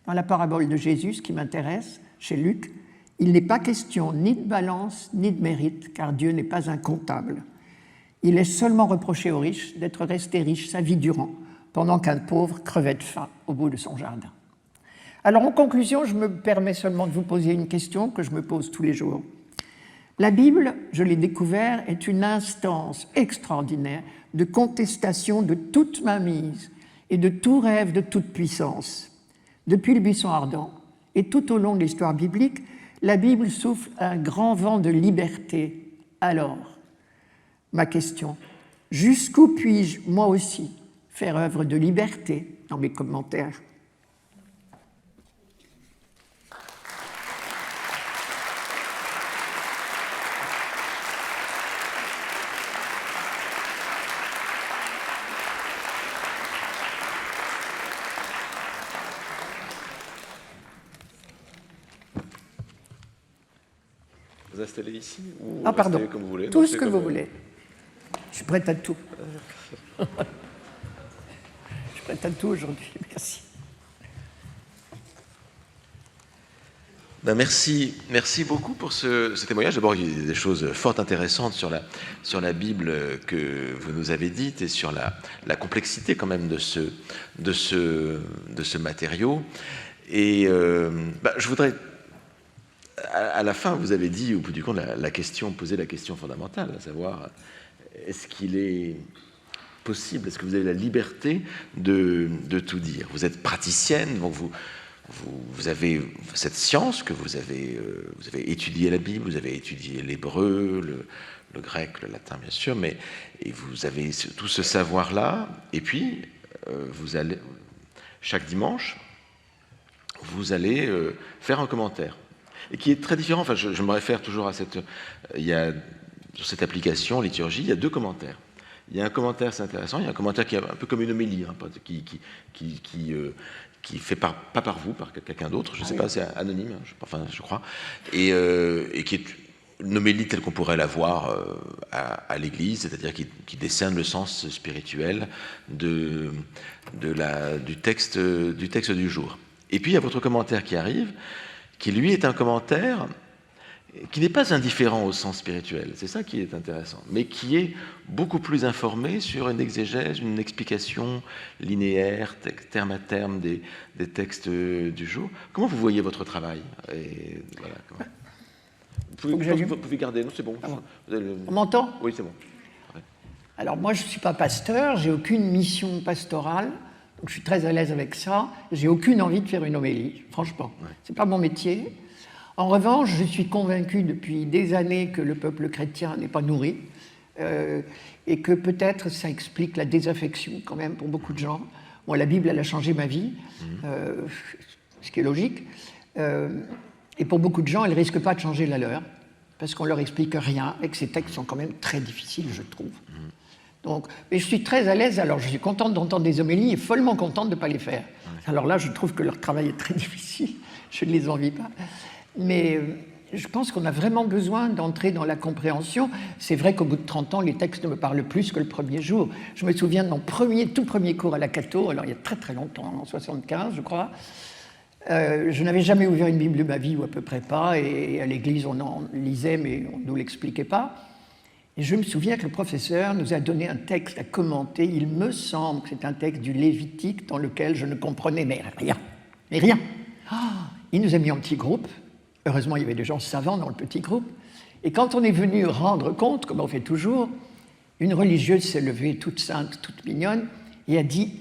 Dans la parabole de Jésus, ce qui m'intéresse, chez Luc, il n'est pas question ni de balance ni de mérite, car Dieu n'est pas un comptable. Il est seulement reproché aux riches d'être resté riche sa vie durant, pendant qu'un pauvre crevait de faim au bout de son jardin. Alors en conclusion, je me permets seulement de vous poser une question que je me pose tous les jours. La Bible, je l'ai découvert, est une instance extraordinaire de contestation de toute mainmise et de tout rêve de toute puissance. Depuis le buisson ardent, Et tout au long de l'histoire biblique, la Bible souffle un grand vent de liberté. Alors, ma question, jusqu'où puis-je, moi aussi, faire œuvre de liberté dans mes commentaires? Vous installez ici ou Ah, pardon. restez comme vous voulez? Tout ce que vous voulez. Je suis prête à tout. Je suis prête à tout aujourd'hui. Merci. Ben merci beaucoup pour ce témoignage. D'abord, il y a des choses fort intéressantes sur la Bible que vous nous avez dites et sur la complexité quand même de ce matériau. Et je voudrais, à la fin, vous avez dit, au bout du compte, poser la question fondamentale, à savoir, est-ce qu'il est possible, est-ce que vous avez la liberté de tout dire? Vous êtes praticienne, donc vous avez cette science que vous avez étudié la Bible, vous avez étudié l'hébreu, le grec, le latin bien sûr, et vous avez tout ce savoir-là, et puis vous allez, chaque dimanche, vous allez faire un commentaire, et qui est très différent. Enfin, je me réfère toujours à sur cette application Liturgie, il y a 2 commentaires. Il y a un commentaire, c'est intéressant, il y a un commentaire qui est un peu comme une homélie, hein, qui fait pas par vous, par quelqu'un d'autre, je ne sais pas, c'est anonyme, je crois, et qui est une homélie telle qu'on pourrait la voir à l'Église, c'est-à-dire qui décerne le sens spirituel du texte du jour. Et puis il y a votre commentaire qui arrive, qui lui est un commentaire qui n'est pas indifférent au sens spirituel, c'est ça qui est intéressant, mais qui est beaucoup plus informé sur une exégèse, une explication linéaire, terme à terme des textes du jour. Comment vous voyez votre travail? Et voilà, vous pouvez garder, non, c'est bon. On m'entend? Oui, c'est bon. Ouais. Alors moi, je ne suis pas pasteur, j'ai aucune mission pastorale, donc je suis très à l'aise avec ça, j'ai aucune envie de faire une homélie, franchement. Ouais. C'est pas mon métier. En revanche, je suis convaincu depuis des années que le peuple chrétien n'est pas nourri et que peut-être ça explique la désaffection quand même pour beaucoup de gens. Moi, la Bible, elle a changé ma vie, ce qui est logique. Et pour beaucoup de gens, elle ne risque pas de changer la leur parce qu'on ne leur explique rien et que ces textes sont quand même très difficiles, je trouve. Donc, mais je suis très à l'aise, alors je suis contente d'entendre des homélies et follement contente de ne pas les faire. Alors là, je trouve que leur travail est très difficile, je ne les envie pas. Mais je pense qu'on a vraiment besoin d'entrer dans la compréhension. C'est vrai qu'au bout de 30 ans, les textes ne me parlent plus que le premier jour. Je me souviens de mon tout premier cours à la Cato, alors il y a très très longtemps, en 1975, je crois. Je n'avais jamais ouvert une Bible de ma vie, ou à peu près pas, et à l'église, on en lisait, mais on ne nous l'expliquait pas. Et je me souviens que le professeur nous a donné un texte à commenter. Il me semble que c'est un texte du Lévitique dans lequel je ne comprenais mais rien. Il nous a mis en petit groupe. Heureusement, il y avait des gens savants dans le petit groupe. Et quand on est venu rendre compte, comme on fait toujours, une religieuse s'est levée, toute sainte, toute mignonne, et a dit,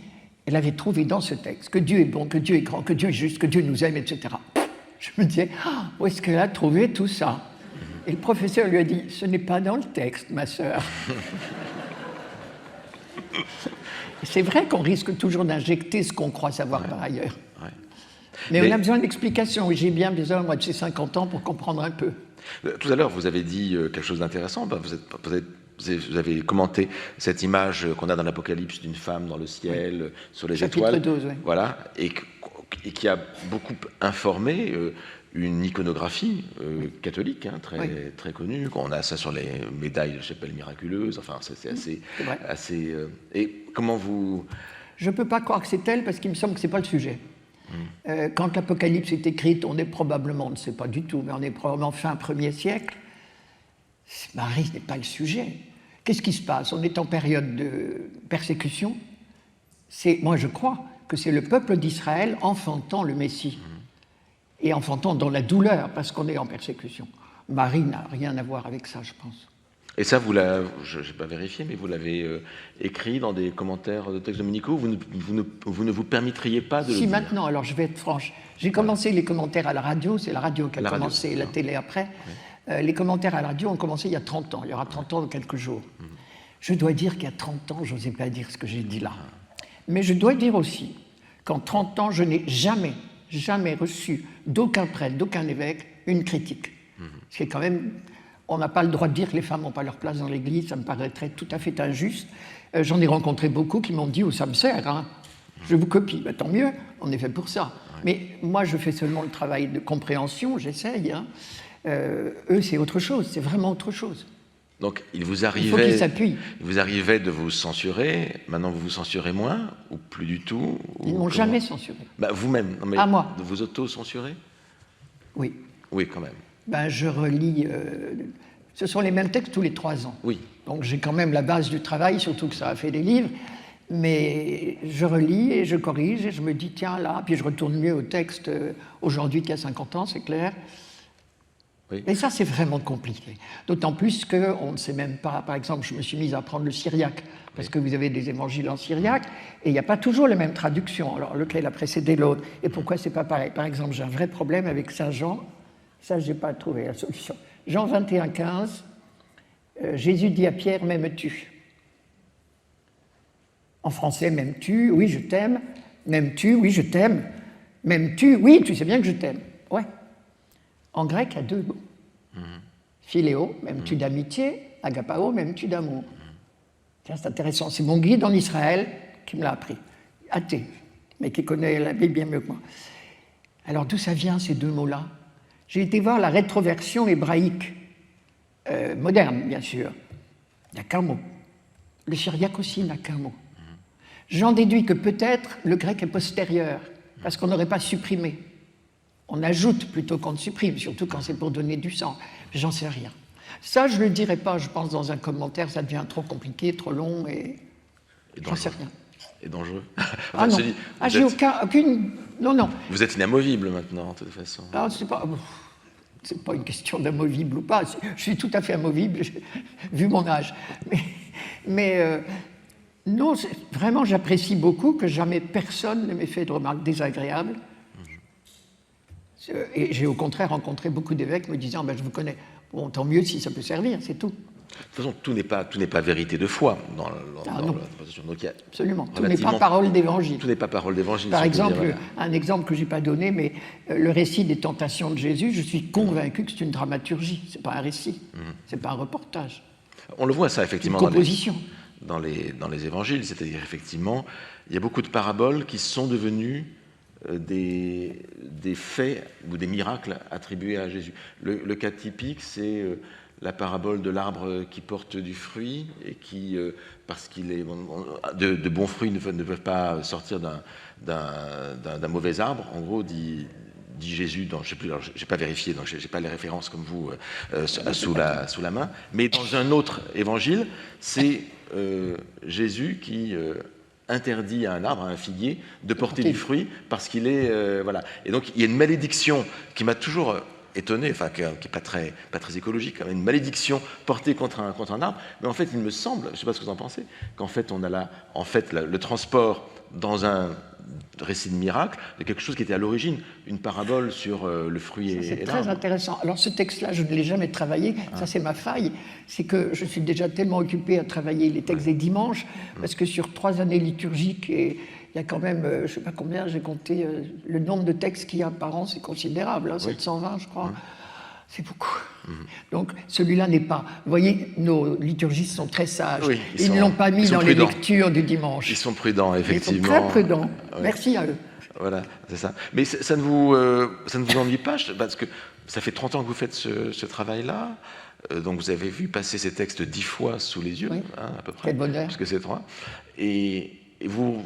elle avait trouvé dans ce texte que Dieu est bon, que Dieu est grand, que Dieu est juste, que Dieu nous aime, etc. Je me disais, où est-ce qu'elle a trouvé tout ça? Et le professeur lui a dit, ce n'est pas dans le texte, ma sœur. C'est vrai qu'on risque toujours d'injecter ce qu'on croit savoir par ailleurs. Ouais. Mais on a besoin d'explications, et j'ai bien besoin, moi, de ces 50 ans pour comprendre un peu. Tout à l'heure, vous avez dit quelque chose d'intéressant. Vous avez commenté cette image qu'on a dans l'Apocalypse d'une femme dans le ciel, sur les étoiles. Chapitre 12, oui. Voilà, et qui a beaucoup informé une iconographie catholique très connue. On a ça sur les médailles de chapelle miraculeuse. Enfin, c'est assez. Et comment vous... Je ne peux pas croire que c'est elle, parce qu'il me semble que ce n'est pas le sujet. Quand l'Apocalypse est écrite, on est probablement, on ne sait pas du tout, mais on est probablement fin 1er siècle. Marie n'est pas le sujet. Qu'est-ce qui se passe? On est en période de persécution. Moi, je crois que c'est le peuple d'Israël enfantant le Messie. Et enfantant dans la douleur, parce qu'on est en persécution. Marie n'a rien à voir avec ça, je pense. Et ça, je n'ai pas vérifié, mais vous l'avez écrit dans des commentaires de textes dominicaux. Vous ne vous permettriez pas de le dire. Maintenant, alors je vais être franche, J'ai commencé les commentaires à la radio, c'est la radio qui a commencé, la télé après. Oui. Les commentaires à la radio ont commencé il y a 30 ans, il y aura 30 ans dans quelques jours. Je dois dire qu'il y a 30 ans, je n'osais pas dire ce que j'ai dit là. Mais je dois dire aussi qu'en 30 ans, je n'ai jamais reçu d'aucun prêtre, d'aucun évêque, une critique. Ce qui est quand même... On n'a pas le droit de dire que les femmes n'ont pas leur place dans l'Église, ça me paraîtrait tout à fait injuste. J'en ai rencontré beaucoup qui m'ont dit « Oh, ça me sert, hein. Je vous copie. » Tant mieux, on est fait pour ça. Ouais. Mais moi, je fais seulement le travail de compréhension, j'essaye. Hein. Eux, c'est autre chose, c'est vraiment autre chose. Donc, il vous arrivait de vous censurer, maintenant vous vous censurez moins, ou plus du tout? Ils ne m'ont jamais censuré. Vous-même, moi. Vous auto-censurez? Oui. Oui, quand même. Je relis... ce sont les mêmes textes tous les 3 ans. Oui. Donc j'ai quand même la base du travail, surtout que ça a fait des livres. Mais je relis et je corrige et je me dis, tiens, là, puis je retourne mieux au texte aujourd'hui qu'il y a 50 ans, c'est clair. Oui. Et ça, c'est vraiment compliqué. D'autant plus qu'on ne sait même pas... Par exemple, je me suis mise à apprendre le syriaque, parce que vous avez des évangiles en syriaque, et il n'y a pas toujours la même traduction. Alors, lequel a précédé l'autre? Et pourquoi c'est pas pareil? Par exemple, j'ai un vrai problème avec Saint Jean. Ça, je n'ai pas trouvé la solution. Jean 21, 15, Jésus dit à Pierre, m'aimes-tu? En français, m'aimes-tu? Oui, je t'aime. M'aimes-tu? Oui, je t'aime. M'aimes-tu? Oui, tu sais bien que je t'aime. Ouais. En grec, il y a 2 mots. Philéo, m'aimes-tu d'amitié? Agapao, m'aimes-tu d'amour? Tiens, c'est intéressant. C'est mon guide en Israël qui me l'a appris. Athée, mais qui connaît la Bible bien mieux que moi. Alors, d'où ça vient, ces 2 mots-là? J'ai été voir la rétroversion hébraïque, moderne, bien sûr. Il n'y a qu'un mot. Le syriaque aussi n'a qu'un mot. J'en déduis que peut-être le grec est postérieur, parce qu'on n'aurait pas supprimé. On ajoute plutôt qu'on ne supprime, surtout quand c'est pour donner du sens. J'en sais rien. Ça, je ne le dirai pas, je pense, dans un commentaire, ça devient trop compliqué, trop long, et j'en sais rien. Et dangereux. Ah non, j'ai aucune... Non. Vous êtes inamovible maintenant, de toute façon. Ah, c'est pas une question d'amovible ou pas. Je suis tout à fait amovible, vu mon âge. Mais non, vraiment, j'apprécie beaucoup que jamais personne ne m'ait fait de remarques désagréables. Et j'ai au contraire rencontré beaucoup d'évêques me disant je vous connais. Bon, tant mieux si ça peut servir, c'est tout. De toute façon, tout n'est pas vérité de foi dans la présentation. Absolument, tout n'est pas parole d'évangile. Tout n'est pas parole d'évangile. Par exemple, un exemple que je n'ai pas donné, mais le récit des tentations de Jésus, je suis convaincu que c'est une dramaturgie, ce n'est pas un récit, ce n'est pas un reportage. On le voit ça effectivement une composition. Dans les évangiles, c'est-à-dire effectivement, il y a beaucoup de paraboles qui sont devenues des faits ou des miracles attribués à Jésus. Le cas typique, c'est la parabole de l'arbre qui porte du fruit et qui, parce qu'il est de bons fruits ne peuvent pas sortir d'un mauvais arbre. En gros, dit Jésus, je sais plus, j'ai pas vérifié, donc j'ai pas les références comme vous sous la main. Mais dans un autre évangile, c'est Jésus qui interdit à un arbre, à un figuier, de porter du fruit parce qu'il est... voilà. Et donc, il y a une malédiction qui m'a toujours étonné, enfin, qui n'est pas très écologique, une malédiction portée contre un arbre. Mais en fait, il me semble, je ne sais pas ce que vous en pensez, qu'en fait, on a le transport dans un récit de miracle de quelque chose qui était à l'origine une parabole sur le fruit et l'arbre. C'est très intéressant. Alors ce texte-là, je ne l'ai jamais travaillé, ça c'est ma faille, c'est que je suis déjà tellement occupé à travailler les textes des dimanches, parce que sur 3 années liturgiques, et il y a quand même, je ne sais pas combien, j'ai compté, le nombre de textes qu'il y a par an, c'est considérable, 720 je crois. C'est beaucoup. Donc, celui-là n'est pas... Vous voyez, nos liturgistes sont très sages. Oui, ils ne l'ont pas mis dans les lectures du dimanche. Ils sont prudents, effectivement. Ils sont très prudents. Ouais. Merci à eux. Voilà, c'est ça. Mais ça ne vous ennuie pas, parce que ça fait 30 ans que vous faites ce travail-là. Donc, vous avez vu passer ces textes 10 fois sous les yeux, à peu près. Quel bonheur. Puisque c'est 3. Et vous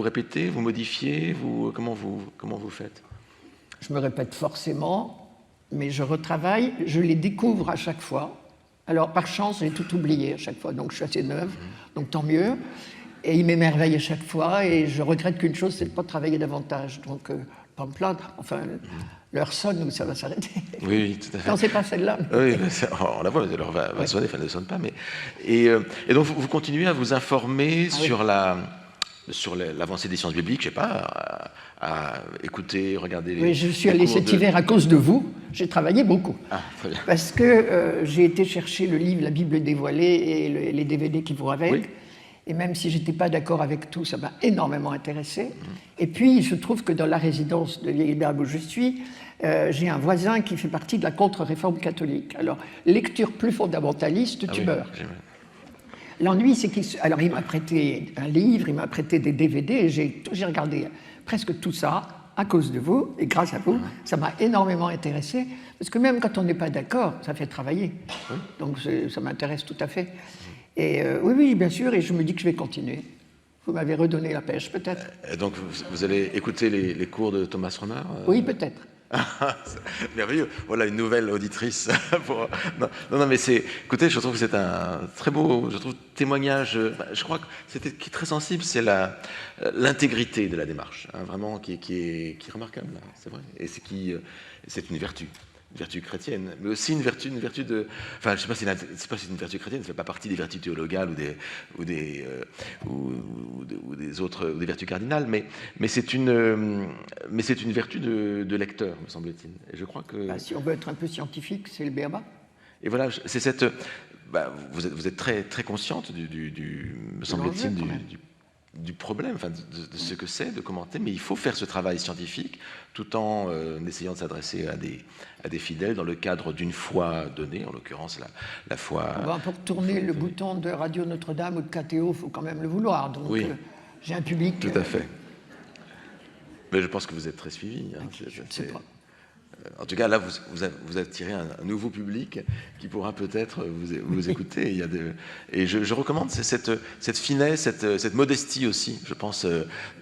répétez, vous modifiez, comment vous faites? Je me répète forcément... mais je retravaille, je les découvre à chaque fois. Alors, par chance, j'ai tout oublié à chaque fois, donc je suis assez neuve, donc tant mieux. Et ils m'émerveillent à chaque fois, et je regrette qu'une chose, c'est de ne pas travailler davantage. Donc, pas me plaindre, enfin, l'heure sonne ou ça va s'arrêter. Oui, tout à fait. Non, c'est pas celle-là. Oui, on la voit, l'heure va sonner, enfin, elle ne sonne pas. Mais... Et donc, vous continuez à vous informer sur sur l'avancée des sciences bibliques, je ne sais pas, à écouter, regarder les. Oui, je suis allé cet hiver à cause de vous. J'ai travaillé beaucoup. Ah, très bien. Parce que j'ai été chercher le livre La Bible dévoilée et les DVD qui vont avec. Oui. Et même si je n'étais pas d'accord avec tout, ça m'a énormément intéressé. Et puis, il se trouve que dans la résidence de Vieille-Berbe où je suis, j'ai un voisin qui fait partie de la contre-réforme catholique. Alors, lecture plus fondamentaliste, tu meurs. L'ennui, c'est il m'a prêté un livre, il m'a prêté des DVD, et j'ai regardé presque tout ça à cause de vous, et grâce à vous, ça m'a énormément intéressé, parce que même quand on n'est pas d'accord, ça fait travailler. Donc ça m'intéresse tout à fait. Et oui, bien sûr, et je me dis que je vais continuer. Vous m'avez redonné la pêche, peut-être. Donc vous allez écouter les cours de Thomas Romer Oui, peut-être. Merveilleux. Voilà une nouvelle auditrice. Non, mais écoutez, je trouve que c'est un très beau, témoignage. Je crois que c'était très sensible, c'est l'intégrité de la démarche, hein, vraiment qui est remarquable, c'est vrai. Et c'est une vertu chrétienne, mais aussi une vertu de. Enfin, je ne sais pas si c'est une vertu chrétienne, ça ne fait pas partie des vertus théologales ou des vertus cardinales, mais c'est une vertu de lecteur, me semble-t-il. Et je crois que. Si on veut être un peu scientifique, c'est le b.a.-ba. Et voilà, c'est cette. Vous êtes très très consciente me semble-t-il, du problème, enfin, de ce que c'est de commenter, mais il faut faire ce travail scientifique tout en essayant de s'adresser à des fidèles dans le cadre d'une foi donnée, en l'occurrence la foi. Pour tourner le bouton de Radio Notre-Dame ou de KTO, il faut quand même le vouloir. Donc oui. J'ai un public. Tout à fait. Mais je pense que vous êtes très suivi. Hein, je ne sais pas. En tout cas, là, vous attirez un nouveau public qui pourra peut-être vous écouter. Et je recommande cette finesse, cette modestie aussi, je pense,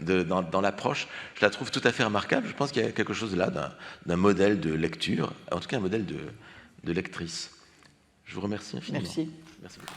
dans l'approche. Je la trouve tout à fait remarquable. Je pense qu'il y a quelque chose là d'un modèle de lecture, en tout cas un modèle de lectrice. Je vous remercie infiniment. Merci. Merci beaucoup.